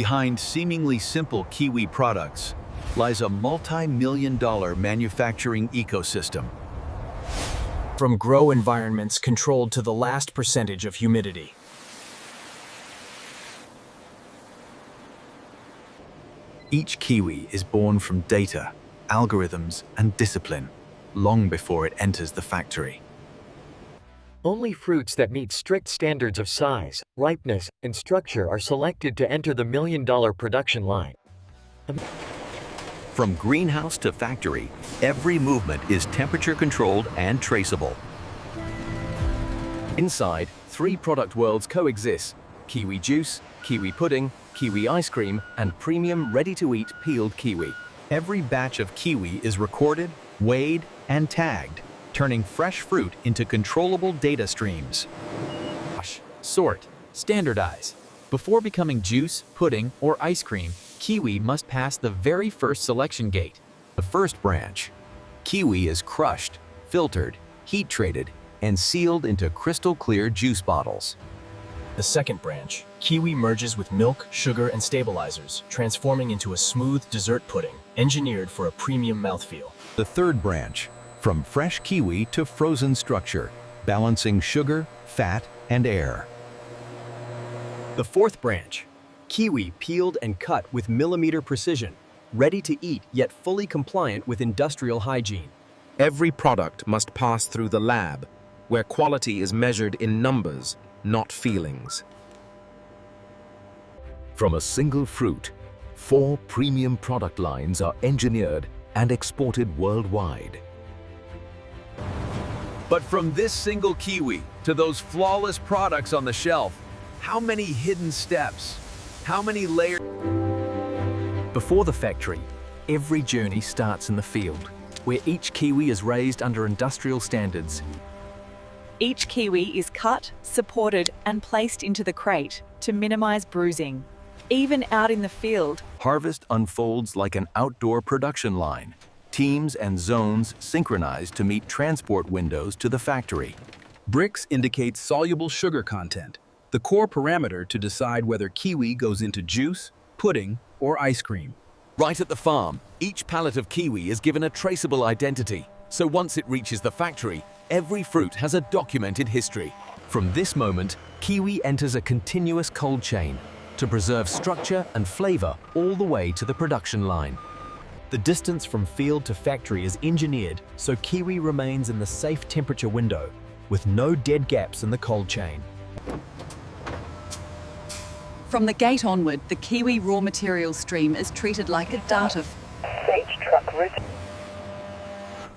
Behind seemingly simple Kiwi products lies a multi-million-dollar manufacturing ecosystem. From grow environments controlled to the last percentage of humidity. Each kiwi is born from data, algorithms, and discipline, long before it enters the factory. Only fruits that meet strict standards of size, ripeness, and structure are selected to enter the million-dollar production line. From greenhouse to factory, every movement is temperature-controlled and traceable. Inside, three product worlds coexist: kiwi juice, kiwi pudding, kiwi ice cream, and premium ready-to-eat peeled kiwi. Every batch of kiwi is recorded, weighed, and tagged, turning fresh fruit into controllable data streams. Wash, sort, standardize. Before becoming juice, pudding, or ice cream, kiwi must pass the very first selection gate. The first branch, kiwi is crushed, filtered, heat-treated, and sealed into crystal-clear juice bottles. The second branch, kiwi merges with milk, sugar, and stabilizers, transforming into a smooth dessert pudding, engineered for a premium mouthfeel. The third branch, from fresh kiwi to frozen structure, balancing sugar, fat, and air. The fourth branch, kiwi peeled and cut with millimeter precision, ready to eat yet fully compliant with industrial hygiene. Every product must pass through the lab, where quality is measured in numbers, not feelings. From a single fruit, 4 premium product lines are engineered and exported worldwide. But from this single kiwi to those flawless products on the shelf, how many hidden steps? How many layers? Before the factory, every journey starts in the field, where each kiwi is raised under industrial standards. Each kiwi is cut, supported, and placed into the crate to minimize bruising. Even out in the field, Harvest unfolds like an outdoor production line. Teams and zones synchronize to meet transport windows to the factory. Brix indicates soluble sugar content, the core parameter to decide whether kiwi goes into juice, pudding, or ice cream. Right at the farm, each pallet of kiwi is given a traceable identity. So once it reaches the factory, every fruit has a documented history. From this moment, kiwi enters a continuous cold chain to preserve structure and flavor all the way to the production line. The distance from field to factory is engineered so kiwi remains in the safe temperature window, with no dead gaps in the cold chain. From the gate onward, the kiwi raw material stream is treated like a data.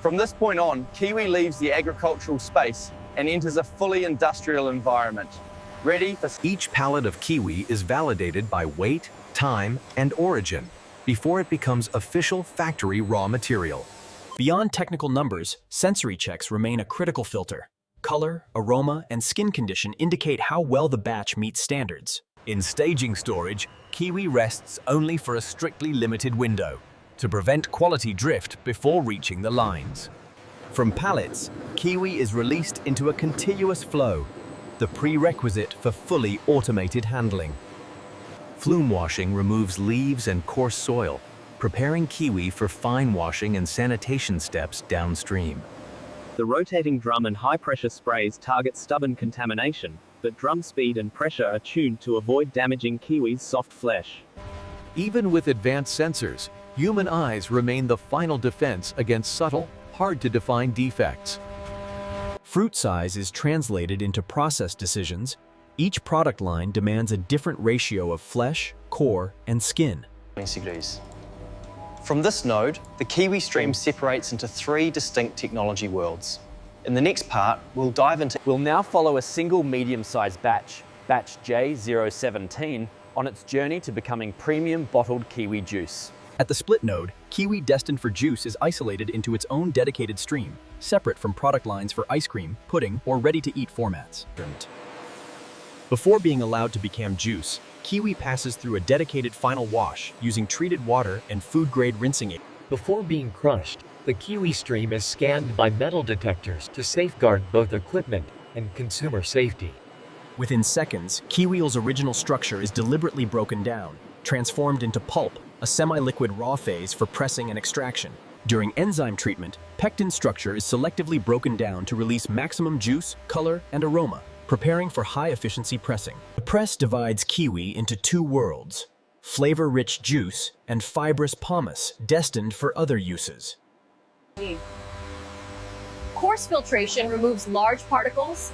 From this point on, kiwi leaves the agricultural space and enters a fully industrial environment, ready for... Each pallet of kiwi is validated by weight, time, and origin before it becomes official factory raw material. Beyond technical numbers, sensory checks remain a critical filter. Color, aroma, and skin condition indicate how well the batch meets standards. In staging storage, kiwi rests only for a strictly limited window to prevent quality drift before reaching the lines. From pallets, kiwi is released into a continuous flow, the prerequisite for fully automated handling. Flume washing removes leaves and coarse soil, preparing kiwi for fine washing and sanitation steps downstream. The rotating drum and high-pressure sprays target stubborn contamination, but drum speed and pressure are tuned to avoid damaging kiwi's soft flesh. Even with advanced sensors, human eyes remain the final defense against subtle, hard-to-define defects. Fruit size is translated into process decisions. Each product line demands a different ratio of flesh, core, and skin. From this node, the kiwi stream separates into 3 distinct technology worlds. In the next part, we'll now follow a single medium-sized batch, batch J017, on its journey to becoming premium bottled kiwi juice. At the split node, kiwi destined for juice is isolated into its own dedicated stream, separate from product lines for ice cream, pudding, or ready-to-eat formats. Before being allowed to become juice, kiwi passes through a dedicated final wash using treated water and food-grade rinsing aid. Before being crushed, the kiwi stream is scanned by metal detectors to safeguard both equipment and consumer safety. Within seconds, kiwi's original structure is deliberately broken down, transformed into pulp, a semi-liquid raw phase for pressing and extraction. During enzyme treatment, pectin structure is selectively broken down to release maximum juice, color, and aroma, preparing for high-efficiency pressing. The press divides kiwi into two worlds: flavor-rich juice and fibrous pomace, destined for other uses. Coarse filtration removes large particles.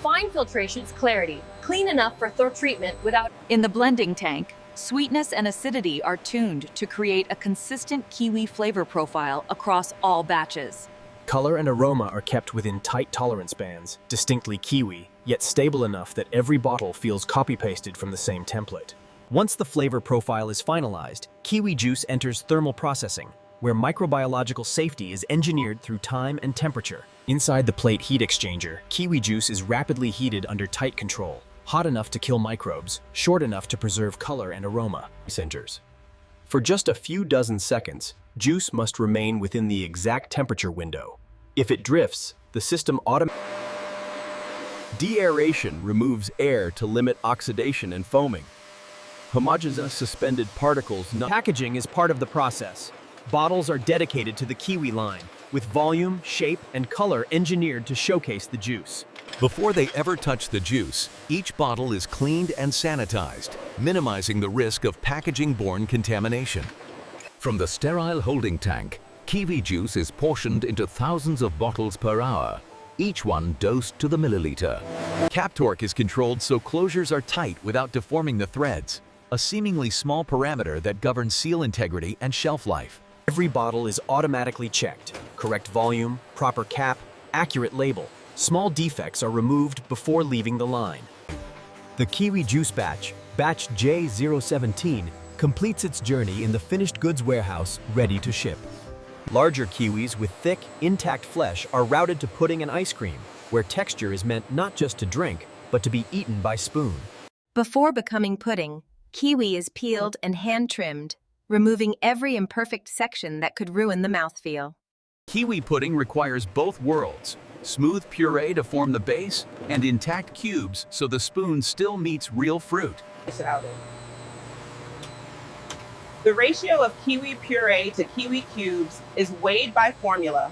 Fine filtration is clarity, clean enough for thorough treatment without... In the blending tank, sweetness and acidity are tuned to create a consistent kiwi flavor profile across all batches. Color and aroma are kept within tight tolerance bands, distinctly kiwi, yet stable enough that every bottle feels copy-pasted from the same template. Once the flavor profile is finalized, kiwi juice enters thermal processing, where microbiological safety is engineered through time and temperature. Inside the plate heat exchanger, kiwi juice is rapidly heated under tight control, hot enough to kill microbes, short enough to preserve color and aroma. Centers. For just a few dozen seconds, juice must remain within the exact temperature window. If it drifts, the system automatically... De-aeration removes air to limit oxidation and foaming. Homogeneous suspended particles... Packaging is part of the process. Bottles are dedicated to the kiwi line, with volume, shape, and color engineered to showcase the juice. Before they ever touch the juice, each bottle is cleaned and sanitized, minimizing the risk of packaging-borne contamination. From the sterile holding tank, kiwi juice is portioned into thousands of bottles per hour, each one dosed to the milliliter. Cap torque is controlled so closures are tight without deforming the threads, a seemingly small parameter that governs seal integrity and shelf life. Every bottle is automatically checked. Correct volume, proper cap, accurate label. Small defects are removed before leaving the line. The kiwi juice batch, batch J017, completes its journey in the finished goods warehouse, ready to ship. Larger kiwis with thick, intact flesh are routed to pudding and ice cream, where texture is meant not just to drink, but to be eaten by spoon. Before becoming pudding, kiwi is peeled and hand-trimmed, removing every imperfect section that could ruin the mouthfeel. Kiwi pudding requires both worlds: smooth puree to form the base, and intact cubes so the spoon still meets real fruit. The ratio of kiwi puree to kiwi cubes is weighed by formula.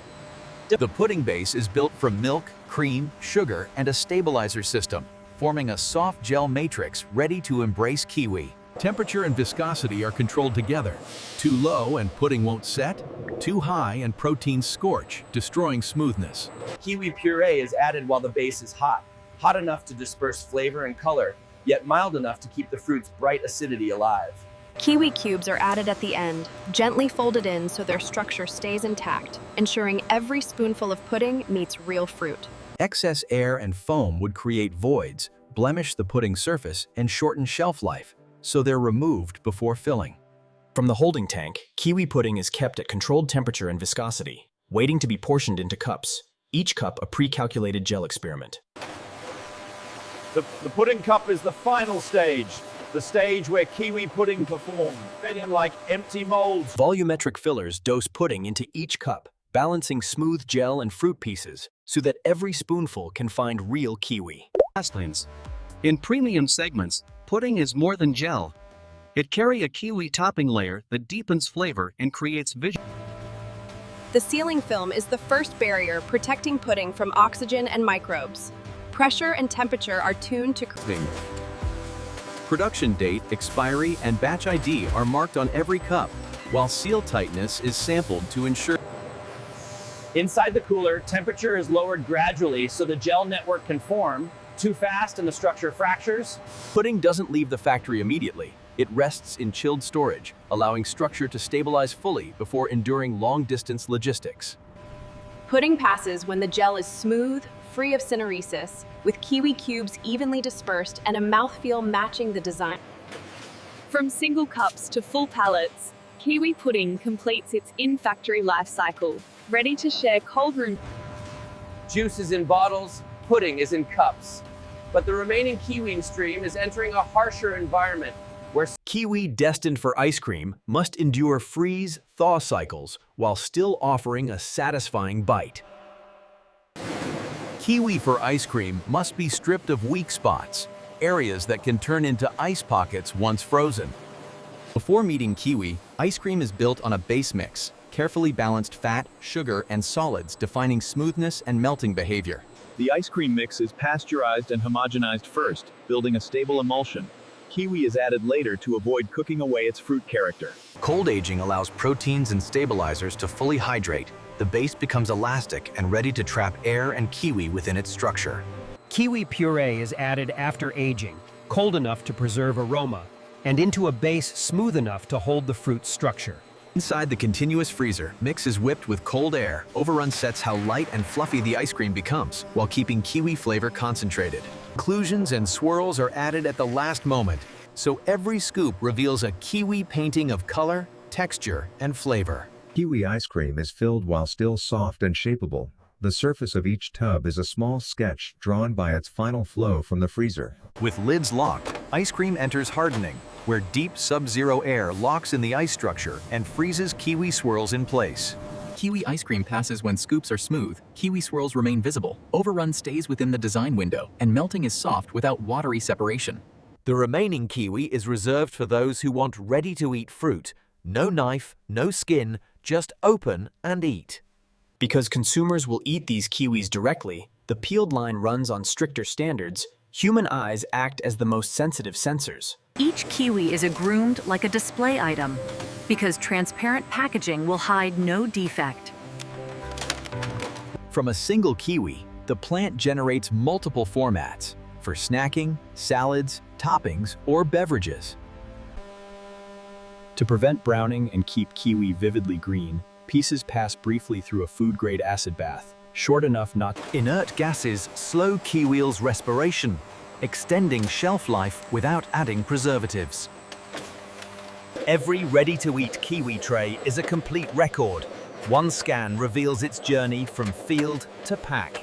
The pudding base is built from milk, cream, sugar, and a stabilizer system, forming a soft gel matrix ready to embrace kiwi. Temperature and viscosity are controlled together. Too low and pudding won't set. Too high and proteins scorch, destroying smoothness. Kiwi puree is added while the base is hot, hot enough to disperse flavor and color, yet mild enough to keep the fruit's bright acidity alive. Kiwi cubes are added at the end, gently folded in so their structure stays intact, ensuring every spoonful of pudding meets real fruit. Excess air and foam would create voids, blemish the pudding surface, and shorten shelf life, so they're removed before filling. From the holding tank, kiwi pudding is kept at controlled temperature and viscosity, waiting to be portioned into cups, each cup a pre-calculated gel experiment. The pudding cup is the final stage, the stage where kiwi pudding performs, fed in like empty molds. Volumetric fillers dose pudding into each cup, balancing smooth gel and fruit pieces so that every spoonful can find real kiwi. In premium segments, pudding is more than gel. It carries a kiwi topping layer that deepens flavor and creates vision. The sealing film is the first barrier protecting pudding from oxygen and microbes. Pressure and temperature are tuned to... Production date, expiry, and batch ID are marked on every cup, while seal tightness is sampled to ensure... Inside the cooler, temperature is lowered gradually so the gel network can form. Too fast and the structure fractures. Pudding doesn't leave the factory immediately. It rests in chilled storage, allowing structure to stabilize fully before enduring long-distance logistics. Pudding passes when the gel is smooth, free of syneresis, with kiwi cubes evenly dispersed and a mouthfeel matching the design. From single cups to full pallets, kiwi pudding completes its in-factory life cycle, ready to share cold room. Juice is in bottles, pudding is in cups. But the remaining kiwi stream is entering a harsher environment where kiwi destined for ice cream must endure freeze-thaw cycles while still offering a satisfying bite. Kiwi for ice cream must be stripped of weak spots, areas that can turn into ice pockets once frozen. Before meeting kiwi, ice cream is built on a base mix, carefully balanced fat, sugar, and solids defining smoothness and melting behavior. The ice cream mix is pasteurized and homogenized first, building a stable emulsion. Kiwi is added later to avoid cooking away its fruit character. Cold aging allows proteins and stabilizers to fully hydrate. The base becomes elastic and ready to trap air and kiwi within its structure. Kiwi puree is added after aging, cold enough to preserve aroma, and into a base smooth enough to hold the fruit's structure. Inside the continuous freezer, mix is whipped with cold air. Overrun sets how light and fluffy the ice cream becomes, while keeping kiwi flavor concentrated. Inclusions and swirls are added at the last moment, so every scoop reveals a kiwi painting of color, texture, and flavor. Kiwi ice cream is filled while still soft and shapeable. The surface of each tub is a small sketch drawn by its final flow from the freezer. With lids locked, ice cream enters hardening, where deep sub-zero air locks in the ice structure and freezes kiwi swirls in place. Kiwi ice cream passes when scoops are smooth, kiwi swirls remain visible, overrun stays within the design window, and melting is soft without watery separation. The remaining kiwi is reserved for those who want ready-to-eat fruit. No knife, no skin, just open and eat. Because consumers will eat these kiwis directly, the peeled line runs on stricter standards. Human eyes act as the most sensitive sensors. Each kiwi is groomed like a display item, because transparent packaging will hide no defect. From a single kiwi, the plant generates multiple formats for snacking, salads, toppings, or beverages. To prevent browning and keep kiwi vividly green, pieces pass briefly through a food-grade acid bath, short enough not. Inert gases slow kiwi's respiration, extending shelf life without adding preservatives. Every ready-to-eat kiwi tray is a complete record. One scan reveals its journey from field to pack.